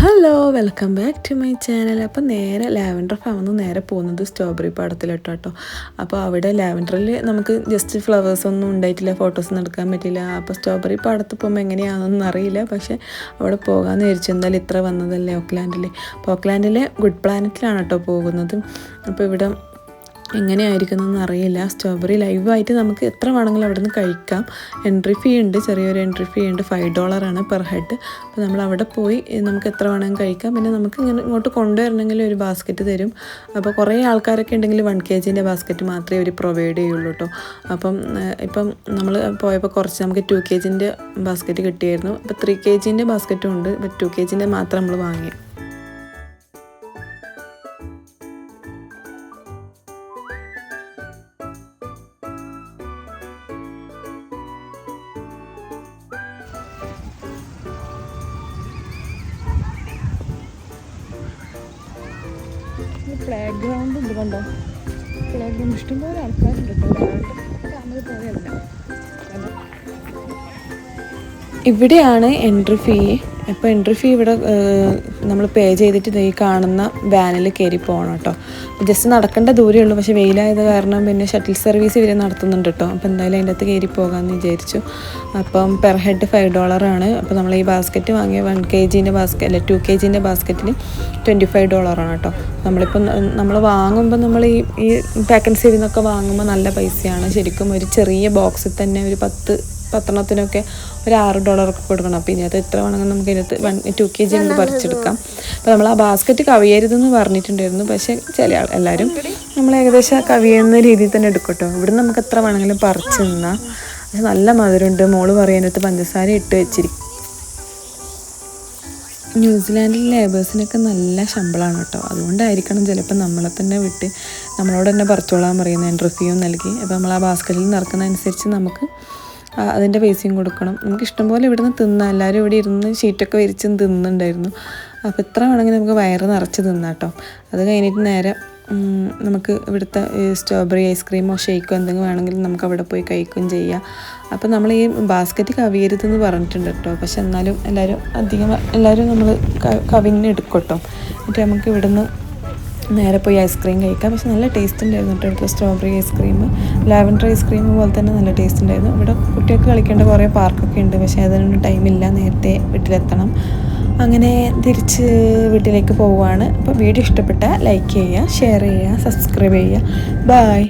Hello welcome back to my channel. അപ്പോൾ നേരെ lavender ഫാമിൽ നേരെ പോകുന്നത് സ്ട്രോബെറി പാടത്തിലോട്ടോ. അപ്പോൾ അവിടെ ലാവൻഡറിൽ നമുക്ക് ജസ്റ്റ് ഫ്ലവേഴ്സ് ഒന്നും ഉണ്ടായിട്ടില്ല, ഫോട്ടോസൊന്നും എടുക്കാൻ പറ്റില്ല. അപ്പോൾ സ്ട്രോബെറി പാടത്ത് പോകുമ്പോൾ എങ്ങനെയാണെന്നൊന്നും അറിയില്ല, പക്ഷേ അവിടെ പോകാമെന്ന് വിചാരിച്ചു. എന്തായാലും ഇത്ര വന്നതല്ലേ ഓക്ലാൻഡിൽ. അപ്പോൾ ഓക്ലാൻഡിലെ ഗുഡ് പ്ലാനറ്റിലാണ് കേട്ടോ പോകുന്നത്. അപ്പോൾ ഇവിടെ എങ്ങനെയായിരിക്കുന്നതെന്ന് അറിയില്ല. സ്ട്രോബെറി ലൈവായിട്ട് നമുക്ക് എത്ര വേണമെങ്കിലും അവിടെ നിന്ന് കഴിക്കാം. എൻട്രി ഫീ ഉണ്ട്, ചെറിയൊരു എൻട്രി ഫീ ഉണ്ട്, $5 പെർ ഹെഡ്. അപ്പോൾ നമ്മൾ അവിടെ പോയി നമുക്ക് എത്ര വേണമെങ്കിലും കഴിക്കാം. പിന്നെ നമുക്ക് ഇങ്ങോട്ട് കൊണ്ടുവരണമെങ്കിൽ ഒരു ബാസ്ക്കറ്റ് തരും. അപ്പോൾ കുറേ ആൾക്കാരൊക്കെ ഉണ്ടെങ്കിൽ 1 kg ബാസ്ക്കറ്റ് മാത്രമേ അവർ പ്രൊവൈഡ് ചെയ്യുള്ളൂ കേട്ടോ. ഇപ്പം നമ്മൾ പോയപ്പോൾ കുറച്ച് നമുക്ക് 2 kg ബാസ്ക്കറ്റ് കിട്ടിയായിരുന്നു. അപ്പോൾ 3 kg ബാസ്ക്കറ്റും ഉണ്ട്. അപ്പോൾ 2 kg മാത്രം നമ്മൾ വാങ്ങി. പ്ലേ ഗ്രൗണ്ട് ഉണ്ട്, കണ്ടോ? പ്ലേ ഗ്രൗണ്ട് ഇഷ്ടംപോലെ ആൾക്കാരുണ്ട് കേട്ടോ. ഫാമിലി പോലെയല്ല. ഇവിടെയാണ് എൻട്രി ഫീ. ഇപ്പോൾ എൻട്രി ഫീ ഇവിടെ നമ്മൾ പേ ചെയ്തിട്ട് ഈ കാണുന്ന വാനിൽ കയറി പോകണം കേട്ടോ. ജസ്റ്റ് നടക്കേണ്ട ദൂരമേ ഉള്ളൂ, പക്ഷേ വെയിലായത് കാരണം പിന്നെ ഷട്ടിൽ സർവീസ് ഇവരെ നടത്തുന്നുണ്ട് കേട്ടോ. അപ്പോൾ എന്തായാലും അതിൻ്റെ അകത്ത് കയറി പോകാമെന്ന് വിചാരിച്ചു. അപ്പം പെർ ഹെഡ് $5. അപ്പോൾ നമ്മൾ ഈ ബാസ്ക്കറ്റ് വാങ്ങിയ 1 kg ബാസ്ക്കറ്റ് അല്ല 2 kg ബാസ്ക്കറ്റിന് $25 കേട്ടോ. നമ്മൾ വാങ്ങുമ്പോൾ നമ്മൾ ഈ പാക്കൻസിൽ നിന്നൊക്കെ വാങ്ങുമ്പോൾ നല്ല പൈസയാണ്. ശരിക്കും ഒരു ചെറിയ ബോക്സിൽ തന്നെ ഒരു 10 ഒരു $6 കൊടുക്കണം. അപ്പോൾ ഇതിനകത്ത് എത്ര വേണമെങ്കിൽ നമുക്ക് ഇതിനകത്ത് 2 kg നമുക്ക് പറിച്ചെടുക്കാം. അപ്പോൾ നമ്മൾ ആ ബാസ്ക്കറ്റ് കവിയരുതെന്ന് പറഞ്ഞിട്ടുണ്ടായിരുന്നു, പക്ഷേ എല്ലാവരും നമ്മൾ ഏകദേശം കവിയുന്ന രീതിയിൽ തന്നെ എടുക്കും കേട്ടോ. ഇവിടെ നമുക്ക് എത്ര വേണമെങ്കിലും പറിച്ച് നിന്നാൽ. പക്ഷെ നല്ല മധുരമുണ്ട്. മോള് പറയാനകത്ത് പഞ്ചസാര ഇട്ട് വെച്ചിരിക്കും. ന്യൂസിലാൻഡിൽ ലേബേഴ്സിനൊക്കെ നല്ല ശമ്പളമാണ് കേട്ടോ. അതുകൊണ്ടായിരിക്കണം ചിലപ്പോൾ നമ്മളെ തന്നെ വിട്ട് നമ്മളോട് തന്നെ പറിച്ചോളാൻ പറയുന്നത്. എൻട്രി ഫീയും നൽകി. അപ്പോൾ നമ്മൾ ആ ബാസ്ക്കറ്റിൽ നിറക്കുന്നതനുസരിച്ച് നമുക്ക് അതിൻ്റെ പൈസയും കൊടുക്കണം. നമുക്ക് ഇഷ്ടംപോലെ ഇവിടെ നിന്ന് തിന്നാം. എല്ലാവരും ഇവിടെ ഇരുന്ന് ഷീറ്റൊക്കെ വിരിച്ചും തിന്നുന്നുണ്ടായിരുന്നു. അപ്പോൾ എത്ര വേണമെങ്കിൽ നമുക്ക് വയറ് നിറച്ച് തിന്നാം കേട്ടോ. അത് കഴിഞ്ഞിട്ട് നേരെ നമുക്ക് ഇവിടുത്തെ സ്ട്രോബെറി ഐസ്ക്രീമോ ഷേക്കോ എന്തെങ്കിലും വേണമെങ്കിലും നമുക്ക് അവിടെ പോയി കഴിക്കുകയും ചെയ്യാം. അപ്പോൾ നമ്മൾ ഈ ബാസ്ക്കറ്റ് കവിയരുതെന്ന് പറഞ്ഞിട്ടുണ്ട് കേട്ടോ. പക്ഷെ എന്നാലും എല്ലാവരും നമ്മൾ കവിഞ്ഞ് എടുക്കും കേട്ടോ. എന്നിട്ട് നമുക്ക് ഇവിടുന്ന് നേരെ പോയി ഐസ്ക്രീം കഴിക്കാം. പക്ഷെ നല്ല ടേസ്റ്റ് ഉണ്ടായിരുന്നു കേട്ടോ. ഇവിടുത്തെ സ്ട്രോബെറി ഐസ്ക്രീം ലാവൻഡർ ഐസ്ക്രീം പോലെ തന്നെ നല്ല ടേസ്റ്റ് ഉണ്ടായിരുന്നു. ഇവിടെ കുട്ടികൾക്ക് കളിക്കേണ്ട കുറേ പാർക്കൊക്കെ ഉണ്ട്, പക്ഷേ അതിനൊന്നും ടൈമില്ല. നേരത്തെ വീട്ടിലെത്തണം. അങ്ങനെ തിരിച്ച് വീട്ടിലേക്ക് പോവുകയാണ്. അപ്പോൾ വീഡിയോ ഇഷ്ടപ്പെട്ടാൽ ലൈക്ക് ചെയ്യുക, ഷെയർ ചെയ്യുക, സബ്സ്ക്രൈബ് ചെയ്യുക. ബൈ.